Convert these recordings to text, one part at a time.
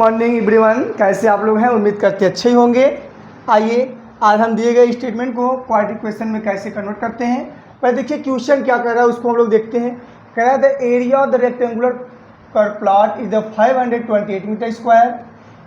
Morning everyone, कैसे आप लोग हैं? उम्मीद करते अच्छे ही होंगे। आइए आज हम दिए गए स्टेटमेंट को क्वाड्रेटिक क्वेश्चन में कैसे कन्वर्ट करते हैं। पर देखिए क्वेश्चन क्या कर रहा है उसको हम लोग देखते हैं। कह रहा है the area of the rectangular curve plot is the 528 metre square.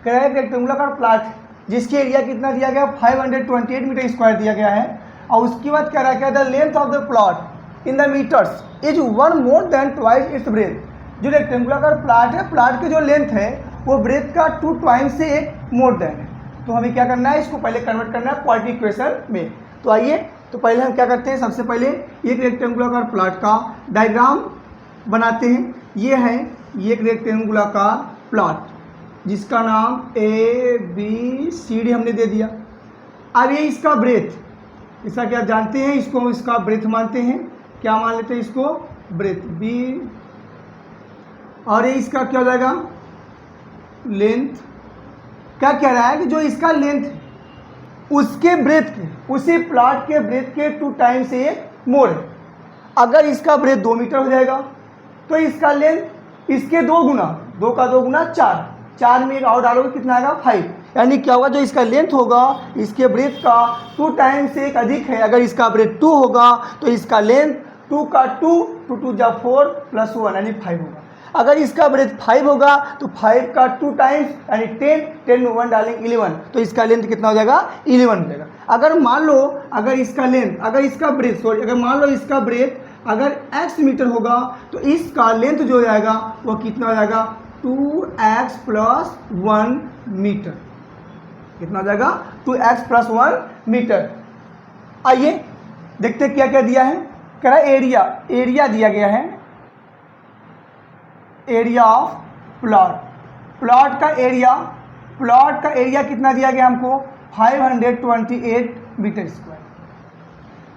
कह रहा है रेक्टेंगुलर कर्व प्लॉट जिसकी एरिया कितना दिया गया 528 मीटर स्क्वायर दिया गया है। और उसके बाद कह रहा है the length of the plot in the metres is 1 more than twice its breadth. जो रेक्टेंगुलर का प्लॉट है, प्लॉट की जो लेंथ है वो ब्रेथ का 2 टाइम्स से एक मोर देन है। तो हमें क्या करना है, इसको पहले कन्वर्ट करना है क्वाड्रेटिक इक्वेशन में। तो आइए तो पहले हम क्या करते हैं, सबसे पहले एक रेक्टेंगुलर का प्लॉट का डायग्राम बनाते हैं। ये है ये एक रेक्टेंगुलर का प्लॉट जिसका नाम ABCD हमने दे दिया। अब ये इसका ब्रेथ, इसका क्या जानते हैं, इसको इसका ब्रेथ मानते हैं। क्या मान लेते हैं इसको? Breadth B। और ये इसका क्या हो जाएगा? लेंथ। क्या कह रहा है कि जो इसका लेंथ है उसके ब्रेथ के, उसी प्लॉट के ब्रेथ के 2 टाइम्स से एक मोर है। अगर इसका ब्रेथ 2 मीटर हो जाएगा तो इसका लेंथ इसके 2 गुना, 2 का 2 गुना 4, 4 में एक और डालोगे कितना आएगा 5। यानी क्या होगा, जो इसका लेंथ होगा इसके ब्रेथ का 2 टाइम्स से एक अधिक है। अगर इसका ब्रेथ 2 होगा तो इसका लेंथ 2 का 2, 2 2 जा 4 प्लस 1 यानी 5 होगा। अगर इसका ब्रेथ 5 होगा तो 5 का 2 टाइम्स यानी 10, 10 में 1 डालेंगे 11, तो इसका लेंथ कितना हो जाएगा? 11 हो जाएगा। अगर मान लो अगर इसका लेंथ, अगर इसका ब्रेथ सॉरी अगर मान लो इसका ब्रेथ अगर x मीटर होगा तो इसका लेंथ जो हो जाएगा वो कितना हो जाएगा? 2x plus 1 metre. कितना हो जाएगा? 2x plus 1 metre. आइए देखते हैं क्या क्या दिया है। कह रहा है एरिया दिया गया है, एरिया ऑफ प्लॉट। प्लॉट का एरिया कितना दिया गया हमको? 528 मीटर स्क्वायर।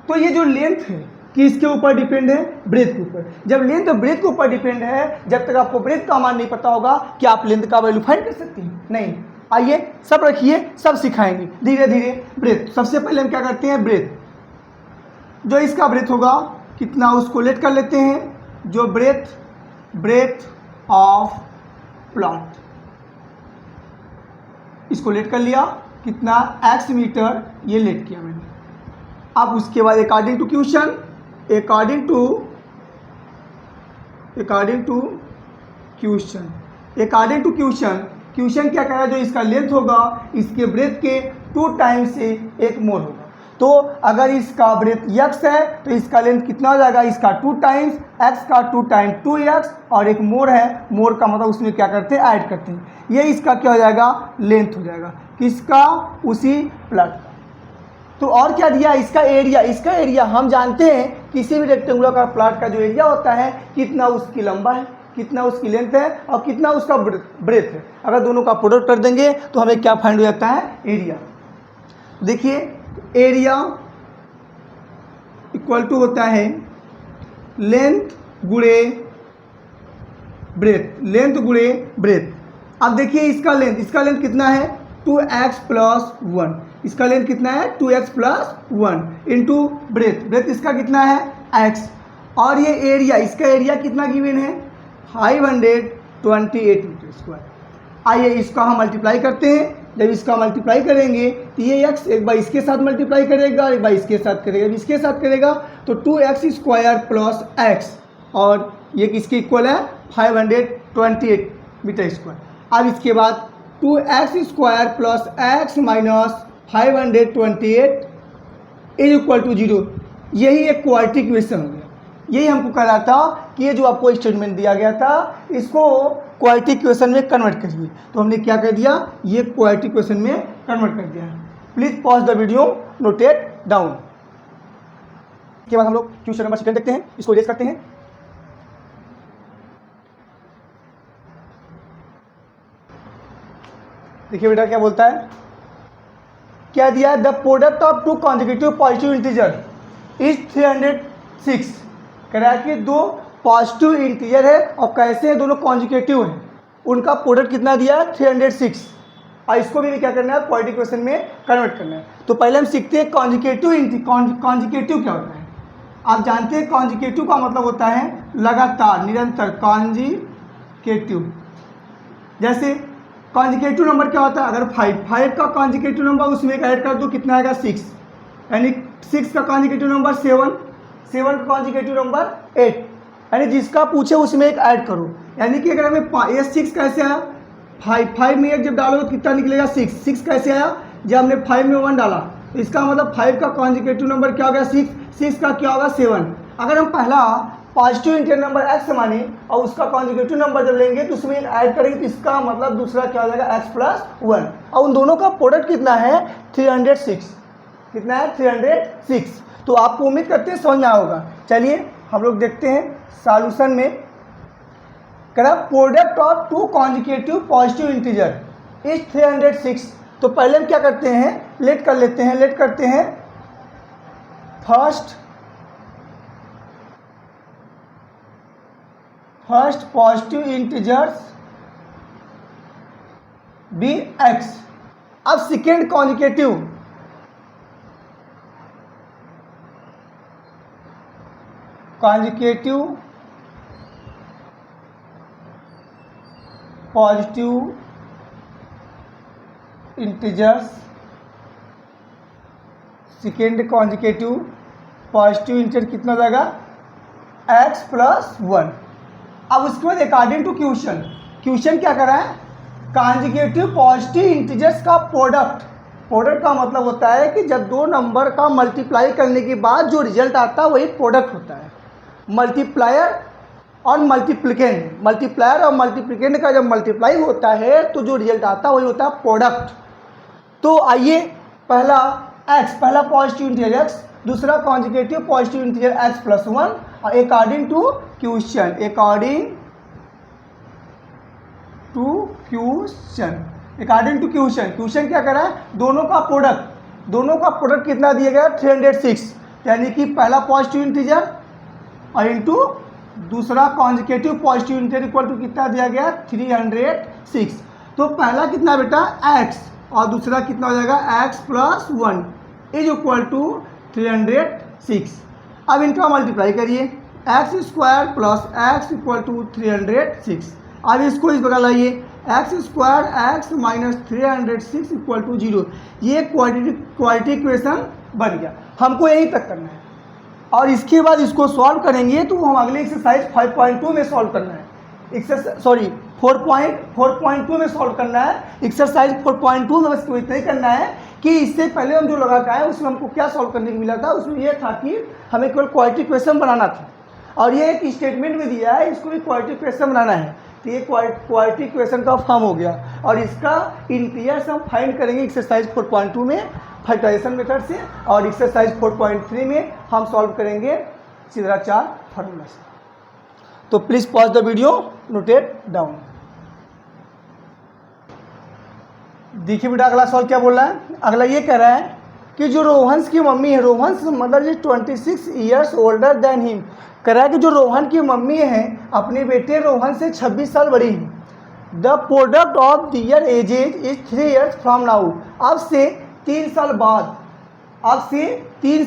तो ये जो लेंथ है किसके ऊपर डिपेंड है? ब्रेथ के ऊपर। जब लेंथ तो ब्रेथ के ऊपर डिपेंड है, जब तक आपको ब्रेथ का मान नहीं पता होगा कि आप लेंथ का वैल्यू फाइंड कर सकते हैं? नहीं। आइए सब रखिए, सब सिखाएंगे धीरे धीरे। ब्रेथ सबसे पहले हम क्या करते हैं, ब्रेथ जो इसका ब्रेथ होगा कितना उसको लेट कर लेते हैं। जो ब्रेथ ऑफ प्लॉट इसको लेट कर लिया, कितना? x मीटर, ये लेट किया मैंने। अब उसके बाद अकॉर्डिंग टू क्वेश्चन क्या कह रहा है, जो इसका लेंथ होगा इसके ब्रेथ के 2 टाइम्स से एक मोर होगा। तो अगर इसका ब्रेथ x है तो इसका लेंथ कितना हो जाएगा? इसका 2 टाइम्स, x का 2 टाइम्स 2x, और एक मोर है, मोर का मतलब उसमें क्या करते हैं, ऐड करते हैं। ये इसका क्या हो जाएगा? लेंथ हो जाएगा। किसका? उसी प्लॉट का। तो और क्या दिया? इसका एरिया हम जानते हैं किसी भी रेक्टेंगुलर का प्लॉट का जो एरिया होता है कितना उसकी लंबा है, कितना उसकी लेंथ है और कितना उसका ब्रेथ है। अगर दोनों का प्रोडक्ट कर देंगे तो हमें क्या फाइंड हो जाता है? एरिया। देखिए एरिया इक्वल टू होता है लेंथ गुणे ब्रेथ। अब देखिए इसका लेंथ कितना है? 2x plus 1। इसका लेंथ कितना है? 2x प्लस 1 इंटू ब्रेथ इसका कितना है? x। और ये एरिया, इसका एरिया कितना गिवन है? 528 मीटर स्क्वायर। आइए इसका हम मल्टीप्लाई करते हैं। जब इसका मल्टीप्लाई करेंगे तो ये x एक बार इसके साथ मल्टीप्लाई करेगा, एक बार इसके साथ करेगा, तो 2x स्क्वायर प्लस x, और ये किसके इक्वल है? 528 मीटर स्क्वायर। अब इसके बाद 2x square plus x minus 528 is equal to 0। यही एक क्वाड्रेटिक इक्वेशन हो गया। यही हमको कह रहा था कि ये जो आपको स्टेटमेंट दिया गया था इसको क्वाड्रेटिक इक्वेशन में कन्वर्ट करिए। तो हमने क्या कर दिया, ये क्वाड्रेटिक इक्वेशन में कन्वर्ट कर दिया। Please pause the video, notate down. के बाद हम लोग क्वेश्चन नंबर 2 देखते हैं, इसको रेज करते हैं। देखिए बेटा क्या बोलता है, क्या दिया? The product of 2 consecutive positive integer is 306। कह रहा है कि 2 पॉजिटिव इंटीजर है और कैसे हैं, दोनों कॉन्जिक्यूटिव हैं, उनका प्रोडक्ट कितना दिया है? 306। और इसको भी क्या करना है? क्वाड्रेटिक इक्वेशन में कन्वर्ट करना है। तो पहले हम सीखते हैं कॉन्जिक्यूटिव क्या होता है। आप जानते हैं कॉन्जिक्यूटिव का मतलब होता है लगातार, निरंतर, कॉन्जिक्यूटिव। जैसे कॉन्जिकेटिव नंबर क्या होता है? अगर 5 का कॉन्जिकेटिव नंबर उसमें एक ऐड कर दो, कितना आएगा? 6, यानी 6 का कॉन्जिकेटिव नंबर 7, 7 का कॉन्जिकेटिव नंबर 8, यानी जिसका पूछे उसमें एक ऐड करो। यानी कि अगर हमें ये 6 कैसे आया? 5 में एक जब डालोगे तो कितना निकलेगा? 6। 6 कैसे आया? जब हमने 5 में 1 डाला, तो इसका मतलब 5 का कॉन्जिकेटिव नंबर क्या हो गया? 6। 6 का क्या होगा? 7। अगर हम पहला पॉजिटिव इंटीजर नंबर x माने और उसका कॉन्जुगेटिव नंबर जब लेंगे तो उसमें एक ऐड करेंगे, तो इसका मतलब दूसरा क्या हो जाएगा? x plus 1। और उन दोनों का प्रोडक्ट कितना है? 306। कितना है? 306। तो आपको उम्मीद करते हैं समझ में आया होगा। चलिए हम लोग देखते हैं सॉल्यूशन में। करा product of two consecutive positive integer is 306। तो पहले हम क्या करते हैं? लेट कर लेते हैं। लेट करते हैं first positive integers be x। अब second consecutive positive integers, second consecutive positive integer कितना हो जाएगा? x plus 1। अब उसके बाद अकॉर्डिंग टू क्वेश्चन क्या कर रहा है? कॉन्जुगेटिव पॉजिटिव इंटीजर्स का प्रोडक्ट का मतलब होता है कि जब दो नंबर का मल्टीप्लाई करने के बाद जो रिजल्ट आता है वही प्रोडक्ट होता है। मल्टीप्लायर और मल्टीप्लिकेंड का जब मल्टीप्लाई होता है तो जो रिजल्ट आता है वही होता है प्रोडक्ट। तो आइए पहला पॉजिटिव इंटीजर x, दूसरा consecutive positive integer x plus 1 और अकॉर्डिंग टू क्वेश्चन क्या कर रहा है? दोनों का प्रोडक्ट कितना दिया गया? 306, यानी कि पहला पॉजिटिव इंटीजर और इंटू दूसरा consecutive positive integer equal to कितना दिया गया? 306। तो पहला कितना बेटा? x और दूसरा कितना हो जाएगा? x plus 1 is equal to 306। अब इनका मल्टीप्लाई करिए, x square plus x equal to 306। अब इसको इस बगल लाइए, x square x minus 306 equal to 0। ये क्वालिटी इक्वेशन बन गया। हमको यहीं तक करना है और इसके बाद इसको सॉल्व करेंगे तो हम अगले एक्सरसाइज 5.2 में सॉल्व करना है। 4.2 में सॉल्व करना है। एक्सरसाइज 4.2 में बस इतना ही करना है कि इससे पहले हम जो लगा के आए उसमें हमको क्या सॉल्व करने को मिला था? उसमें यह था कि हमें केवल क्वालिटी इक्वेशन बनाना था और ये एक स्टेटमेंट में दिया है, इसको भी क्वालिटी इक्वेशन बनाना है। तो ये क्वालिटी इक्वेशन का फॉर्म हो गया और इसका इंटीजर्स हम फाइंड करेंगे एक्सरसाइज 4.2 में फैक्टराइजेशन मेथड से, और एक्सरसाइज 4.3 में हम सॉल्व करेंगे सीधा 4 फार्मूला से। तो please pause the video, notate down. देखिए बेटा अगला सवाल क्या बोल रहा है। अगला ये कह रहा है कि जो रोहन की मम्मी है, Rohan mother is 26 years older than him. कह रहा है कि जो रोहन की मम्मी है अपने बेटे रोहन से 26 साल बड़ी है। The product of their ages is 3 years from now. अब से 3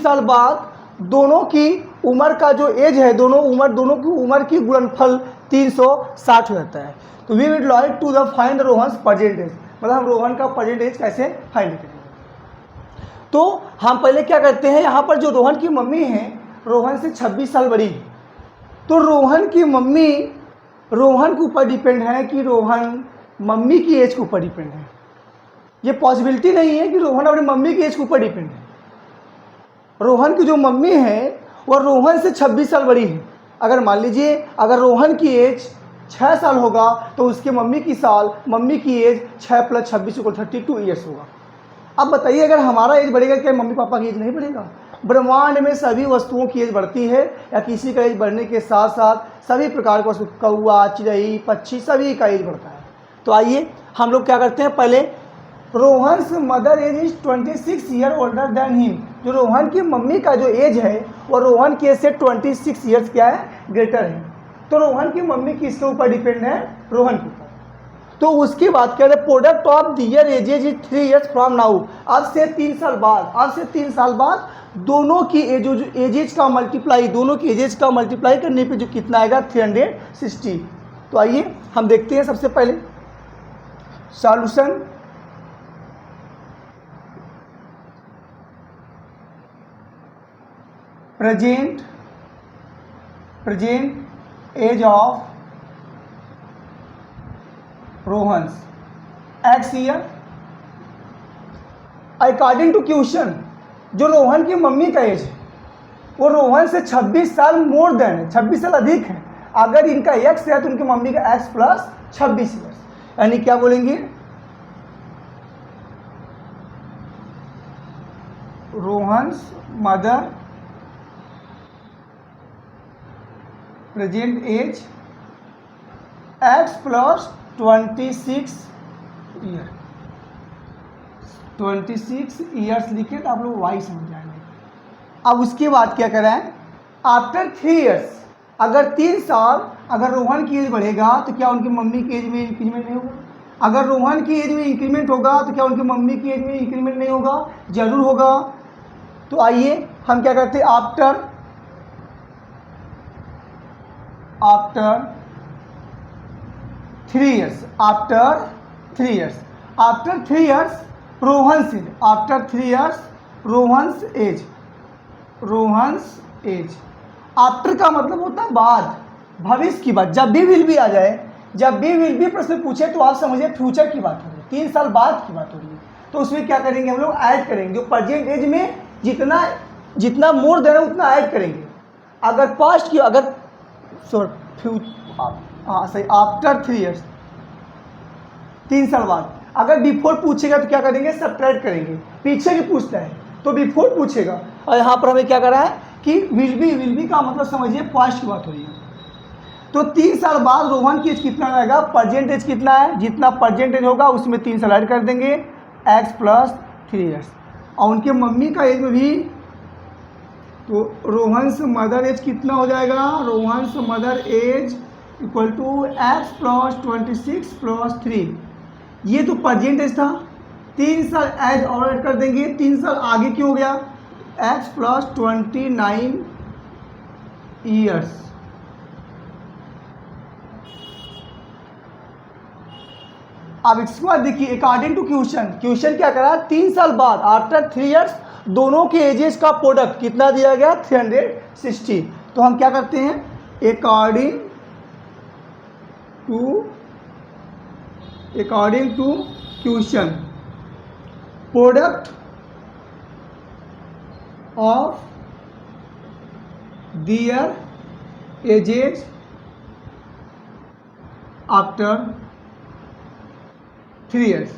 साल बाद दोनों की उम्र का जो एज है, दोनों की उम्र की गुणनफल 360 हो जाता है। तो we will like to the find Rohan present age, मतलब हम रोहन का प्रेजेंट एज कैसे फाइंड करेंगे। तो हम पहले क्या करते हैं, यहाँ पर जो रोहन की मम्मी है रोहन से 26 साल बड़ी है, तो रोहन की मम्मी रोहन के ऊपर डिपेंड है कि रोहन मम्मी की एज के ऊपर डिपेंड है। ये पॉसिबिलिटी नहीं है कि रोहन अपनी मम्मी की एज के ऊपर डिपेंड है। रोहन की जो मम्मी है वह रोहन से 26 साल बड़ी है। अगर मान लीजिए अगर रोहन की एज 6 साल होगा तो उसके मम्मी की एज 6 + 26 = 32 ईयर्स होगा। अब बताइए अगर हमारा एज बढ़ेगा क्या मम्मी पापा की एज नहीं बढ़ेगा? ब्रह्मांड में सभी वस्तुओं की एज बढ़ती है या किसी का एज बढ़ने के साथ साथ सभी प्रकार का वस्तु, कौआ, चिड़ई, पक्षी, सभी का एज बढ़ता है। तो आइए हम लोग क्या करते हैं, पहले Rohan's mother age is 26 year older than him. जो रोहन की मम्मी का जो एज है वो रोहन के एज से 26 ईयर्स क्या है? ग्रेटर है। तो रोहन की मम्मी किसके ऊपर डिपेंड है? रोहन के ऊपर। तो उसकी बात करें, product of their ages is 3 years from now. अब से 3 साल बाद दोनों की एजेज का मल्टीप्लाई करने पे जो कितना आएगा? 360। तो आइए हम देखते हैं सबसे पहले। Solution present age of Rohan's x year. According to question जो रोहन की मम्मी का एज है वो रोहन से 26 साल मोर देन है, 26 साल अधिक है। अगर इनका एक्स है तो उनकी मम्मी का एक्स प्लस 26 ईयर्स, यानी क्या बोलेंगे, Rohan's mother present age x plus 26 year, 26 years लिखे तो आप लोग वाई समझ जाएंगे। अब उसके बाद क्या करें, आफ्टर 3 ईयर्स, अगर 3 साल अगर रोहन की एज बढ़ेगा तो क्या उनकी मम्मी की एज में इंक्रीमेंट नहीं होगा? अगर रोहन की एज में इंक्रीमेंट होगा तो क्या उनकी मम्मी की एज में इंक्रीमेंट नहीं होगा? जरूर होगा। तो आइए हम क्या करते हैं, after 3 years, after 3 years Rohan's age, after 3 years Rohan's age. After का मतलब होता है बाद, भविष्य की बात। जब भी विल भी आ जाए, जब भी विल भी प्रश्न पूछे तो आप समझिए फ्यूचर की बात हो रही है, 3 साल बाद की बात हो रही है। तो उसमें क्या करेंगे हम लोग, ऐड करेंगे। जो प्रेजेंट एज में जितना मोर देना उतना ऐड करेंगे। अगर पास्ट की, अगर सही, आफ्टर 3 ईयर्स 3 साल बाद। अगर बिफोर पूछेगा तो क्या करेंगे, सब्ट्रैक्ट करेंगे। पीछे की पूछता है तो बिफोर पूछेगा, और यहाँ पर हमें क्या करा है कि विल बी का मतलब समझिए पास्ट की बात हो रही है। तो 3 साल बाद रोहन की एज कितना रहेगा, प्रेजेंट एज कितना है, जितना प्रेजेंट एज होगा उसमें 3 साल ऐड कर देंगे, एक्स प्लस 3 ईयर्स। और उनके मम्मी का एज में भी, तो रोहन्स मदर एज कितना हो जाएगा, Rohan's mother age equal to x plus 26 plus 3। ये तो प्रेजेंट एज था, 3 साल एज और ऐड कर देंगे। 3 साल आगे क्यों हो गया, एक्स प्लस 29 ईयर्स। अब इसके बाद देखिए, अकॉर्डिंग टू क्वेश्चन क्या करा, 3 साल बाद आफ्टर 3 ईयर्स दोनों के एजेस का प्रोडक्ट कितना दिया गया, 360। तो हम क्या करते हैं, according to question product of their ages after 3 years,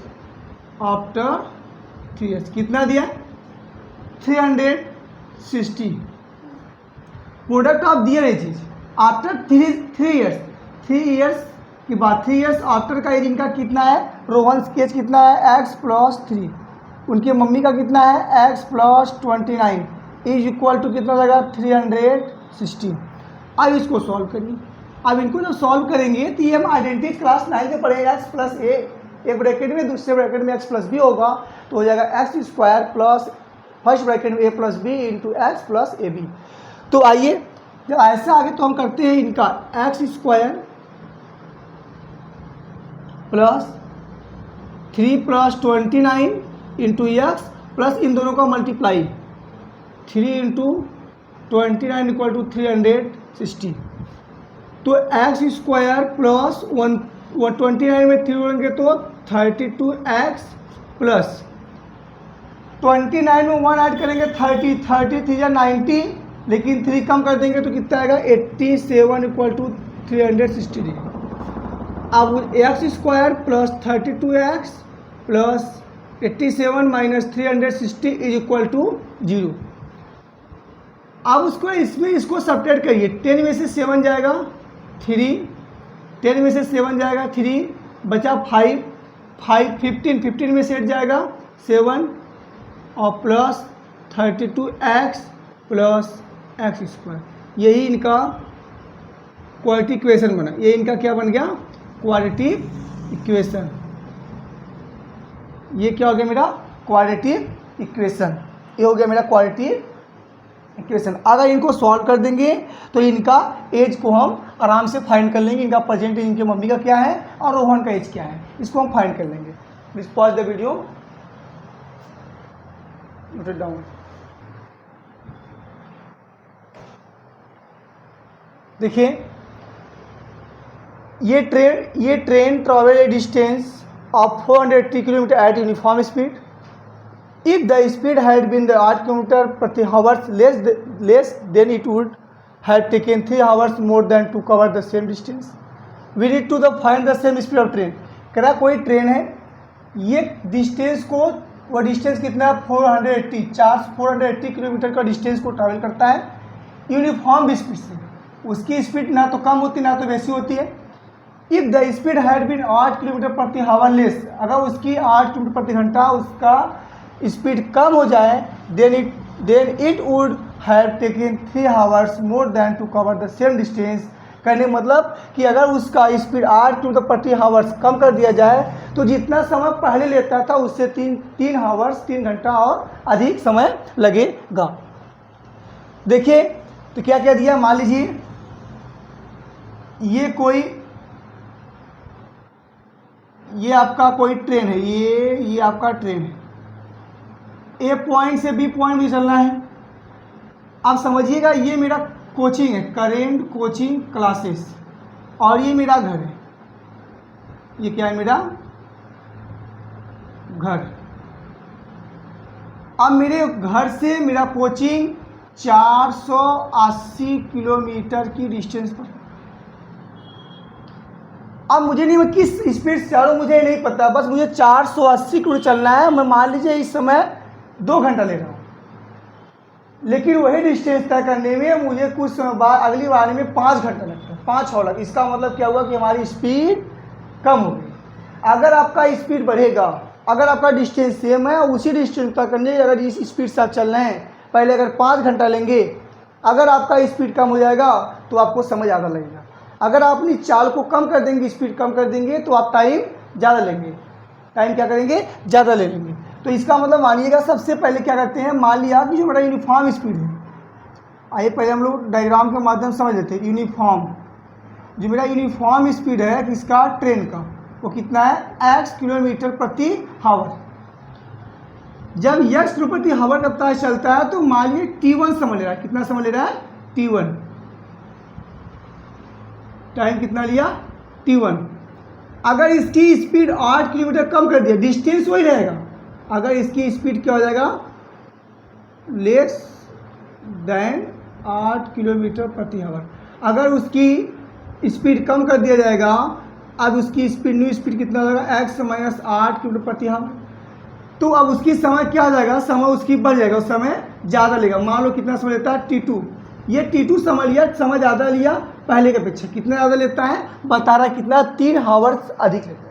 कितना दिया, 360। Product of their ages after 3 years की बात, 3 ईयर्स आफ्टर का एज इनका कितना है, रोहन्स की एज कितना है, एक्स प्लस 3, उनकी मम्मी का कितना है, x plus 29 is equal to कितना लगेगा, 360। अब इसको सॉल्व करिए। अब इनको जब सॉल्व करेंगे तो ये हम आइडेंटिटी क्लास 9 में पढ़ेंगे, एक्स प्लस ए, एक ब्रैकेट में दूसरे ब्रैकेट में एक्स प्लस बी होगा, तो हो जाएगा X square plus first bracket में A plus B into X plus A B. तो आइए जब ऐसा आगे तो हम करते हैं इनका एक्स स्क्वायर प्लस 3 प्लस 29 इंटू एक्स प्लस इन दोनों का मल्टीप्लाई, 3 इंटू 29 इक्वल टू 360। तो एक्स स्क्वायर प्लस 129 में 3 जोड़ेंगे तो 32x प्लस 29 में 1 ऐड करेंगे 30 3 या 90, लेकिन 3 कम कर देंगे तो कितना आएगा, 87 इक्वल टू 360 डिग्री। अब x square plus 32x plus 87 minus 360 is equal to 0। अब उसको इसमें इसको सब्ट्रैक्ट करिए, 10 में से 7 जाएगा 3, 10 में से 7 जाएगा 3, बचा 5, 15 में से 8 जाएगा 7 और plus 32x plus x square. यही इनका क्वाड्रेटिक इक्वेशन बना। ये इनका क्या बन गया, क्वाड्रेटिक इक्वेशन। ये क्या हो गया मेरा, क्वाड्रेटिक इक्वेशन। ये हो गया मेरा क्वाड्रेटिक इक्वेशन। अगर इनको सॉल्व कर देंगे तो इनका एज को हम आराम से फाइंड कर लेंगे, इनका प्रेजेंट इनके मम्मी का क्या है और रोहन का एज क्या है, इसको हम फाइंड कर लेंगे। Please pause the video, note it down. देखिए ये train travel A distance of 480 kilometre eight uniform speed. If the speed had been the 8 km प्रति hours less then it would have taken 3 hours more than to cover the same distance. We need to find the same speed of train। कह रहा कोई train है, ये distance को, वो distance कितना है 480 किलोमीटर का डिस्टेंस को ट्रैवल करता है यूनिफॉर्म स्पीड से। उसकी स्पीड ना तो कम होती ना तो वैसी होती है। If the speed had been 8 kilometre प्रति हावर लेस, अगर उसकी 8 किलोमीटर प्रति घंटा उसका स्पीड कम हो जाए then it would have taken 3 hours more than to cover the same distance. कहने मतलब कि अगर उसका स्पीड 8 किलोमीटर प्रति आवर्स कम कर दिया जाए तो जितना समय पहले लेता था उससे 3 आवर्स 3 घंटा और अधिक समय लगेगा। देखिए तो क्या क्या दिया, मान लीजिए ये आपका कोई ट्रेन है, ये आपका ट्रेन है, ए पॉइंट से बी पॉइंट भी चलना है। आप समझिएगा ये मेरा कोचिंग है, करेंट कोचिंग क्लासेस, और ये मेरा घर है। ये क्या है, मेरा घर। अब मेरे घर से मेरा कोचिंग 480 किलोमीटर की डिस्टेंस पर। अब मुझे नहीं, मैं किस स्पीड से चलूँ मुझे नहीं पता, बस मुझे 480 किलोमीटर चलना है। मैं मान लीजिए इस समय 2 घंटा ले रहा हूँ, लेकिन वही डिस्टेंस तय करने में मुझे कुछ समय बाद अगली बार में 5 घंटा लगता है, 5 और लग। इसका मतलब क्या हुआ कि हमारी स्पीड कम हो गई। अगर आपका स्पीड बढ़ेगा, अगर आपका डिस्टेंस सेम है, उसी डिस्टेंस तय करने अगर इस स्पीड से आप चल रहे हैं, पहले अगर 5 घंटा लेंगे, अगर आपका स्पीड कम हो जाएगा तो आपको समय ज़्यादा लगेगा। अगर आप अपनी चाल को कम कर देंगे, स्पीड कम कर देंगे, तो आप टाइम ज़्यादा लेंगे। टाइम क्या करेंगे, ज़्यादा ले लेंगे। तो इसका मतलब मानिएगा सबसे पहले क्या करते हैं, मान लिया कि जो मेरा यूनिफॉर्म स्पीड है, आइए पहले हम लोग डायग्राम के माध्यम से समझ लेते हैं। यूनिफॉर्म, जो मेरा यूनिफॉर्म स्पीड है किसका, ट्रेन का, वो कितना है x किलोमीटर प्रति हावर। जब x किलोमीटर प्रति हावर का पता चलता है तो मान लीजिए t1 समझ ले रहा है। कितना समझ ले रहा है, t1। टाइम कितना लिया, t1। अगर इसकी स्पीड 8 किलोमीटर कम कर दिया, डिस्टेंस वही रहेगा। अगर इसकी स्पीड क्या हो जाएगा, लेस देन 8 किलोमीटर प्रति आवर। अगर उसकी स्पीड कम कर दिया जाएगा, अब उसकी स्पीड, न्यू स्पीड कितना हो जाएगा, x माइनस 8 किलोमीटर प्रति आवर। तो अब उसकी समय क्या आ जाएगा, समय उसकी बढ़ जाएगा, उस समय ज़्यादा लेगा। मान लो कितना समय लेता है, t2। ये t2 समय लिया, समय ज़्यादा लिया पहले के अपेक्षा। कितना ज़्यादा लेता है, बता रहा कितना, 3 आवर्स अधिक लेता है।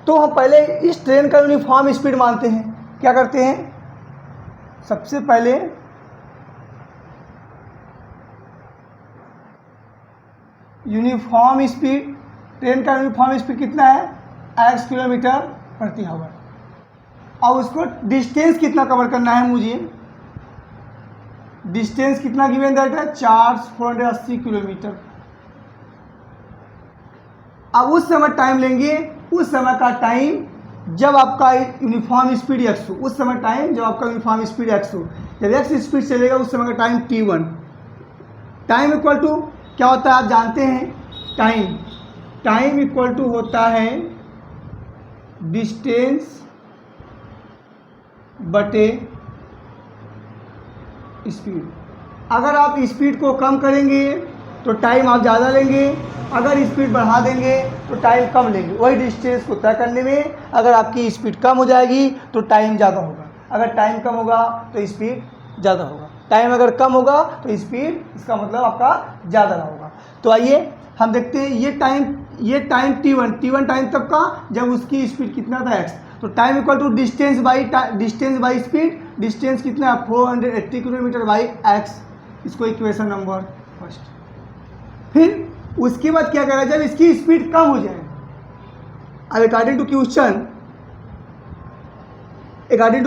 तो हम पहले इस ट्रेन का यूनिफॉर्म स्पीड मानते हैं। क्या करते हैं, सबसे पहले यूनिफॉर्म स्पीड, ट्रेन का यूनिफॉर्म स्पीड कितना है, x किलोमीटर प्रति आवर। और उसको डिस्टेंस कितना कवर करना है, मुझे डिस्टेंस कितना गिवन दैट है, 480 किलोमीटर। अब उस समय टाइम लेंगे, उस समय का टाइम जब आपका यूनिफॉर्म स्पीड x हो, उस समय टाइम जब आपका यूनिफॉर्म स्पीड x हो, जब x स्पीड चलेगा उस समय का time t1। Time equal to क्या होता है, आप जानते हैं, टाइम इक्वल टू होता है डिस्टेंस बटे स्पीड। अगर आप स्पीड को कम करेंगे तो टाइम आप ज़्यादा लेंगे, अगर स्पीड बढ़ा देंगे तो टाइम कम लेंगे। वही डिस्टेंस को तय करने में अगर आपकी स्पीड कम हो जाएगी तो टाइम ज़्यादा होगा, अगर टाइम कम होगा तो स्पीड ज़्यादा होगा। टाइम अगर कम होगा तो स्पीड, इसका मतलब आपका ज़्यादा होगा। तो आइए हम देखते हैं, ये टाइम t1 टाइम तब का जब उसकी स्पीड कितना था, x। तो time equal to distance by speed. Distance कितना है, 480 किलोमीटर बाई x। इसको इक्वेशन नंबर फर्स्ट। फिर उसके बाद क्या करें, जब इसकी स्पीड कम हो जाए, अब अकॉर्डिंग टू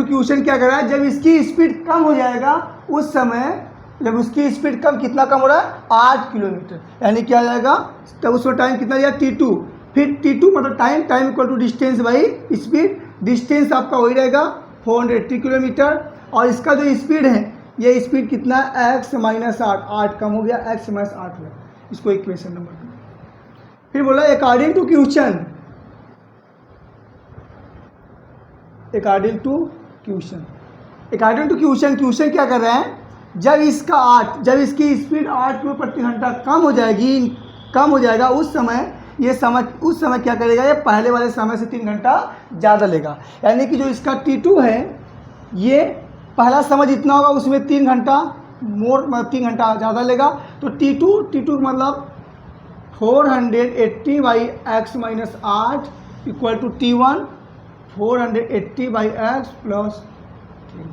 क्वेश्चन क्या कर रहा है, जब इसकी स्पीड कम हो जाएगा उस समय जब उसकी स्पीड कितना कम हो रहा है 8 किलोमीटर, यानी क्या आ जाएगा तब उसका टाइम कितना दिया t2, फिर t2 मतलब time equal to distance by speed, distance आपका वही रहेगा 480 किलोमीटर, और इसका जो स्पीड है ये स्पीड कितना x माइनस 8 कम हो गया, x माइनस 8 हुआ, इसको इक्वेशन नंबर 2। फिर बोला according to question, according to question क्या कर रहे हैं, जब इसकी स्पीड 8 किलो प्रति घंटा कम हो जाएगा उस समय क्या करेगा, ये पहले वाले समय से 3 घंटा ज़्यादा लेगा, यानी कि जो इसका T2 है ये पहला समय जितना होगा उसमें 3 घंटा मतलब 3 घंटा ज़्यादा लेगा, तो T2 मतलब 480 by x minus 8 equal to T1 480 by x plus 3।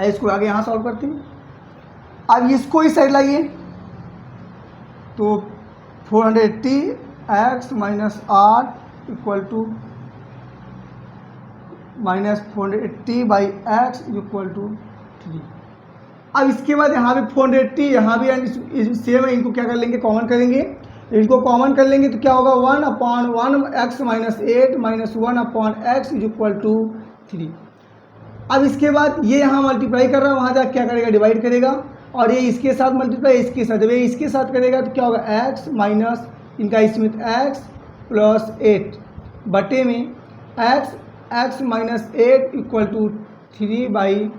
इसको आगे यहाँ सॉल्व करते हैं। अब इसको इस साइड लाइए, तो 480 x minus 8 equal to minus 480 by x equal to 3। अब इसके बाद यहाँ पे 480 यहाँ भी सेम है, इनको क्या कर लेंगे, कॉमन करेंगे, इनको कॉमन कर लेंगे तो क्या होगा 1/1 x minus 8 minus 1 x is equal to 3। अब इसके बाद ये यहाँ मल्टीप्लाई कर रहा है, वहाँ जाकर क्या करेगा डिवाइड करेगा, और ये इसके साथ मल्टीप्लाई इसके साथ, जब ये इसके साथ करेगा तो क्या होगा एक्स माइनस इनका इसमें एक्स प्लस 8 बटे में x minus 8 equal to 3 by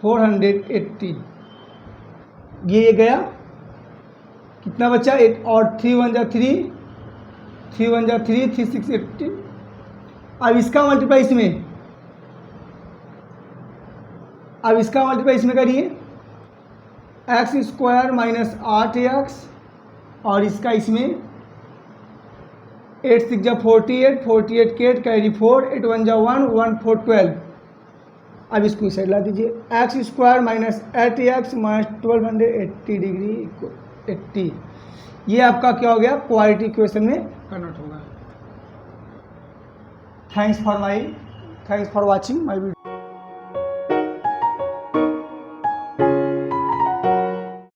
480। ये गया, कितना बचा 8 और 3 1 जा 3 3 6 80। अब इसका मल्टीप्लाई इसमें करिए, एक्स स्क्वायर माइनस 8x और इसका इसमें 8 6 जा 48 के 8 कैरी 4 8 1 जा 1 1 4 12। अब इसको इस साइड ला दीजिए, x square minus 8x minus 1280 degree 80। ये आपका क्या हो गया, क्वाड्रेटिक इक्वेशन में कन्वर्ट होगा। Thanks for watching my video.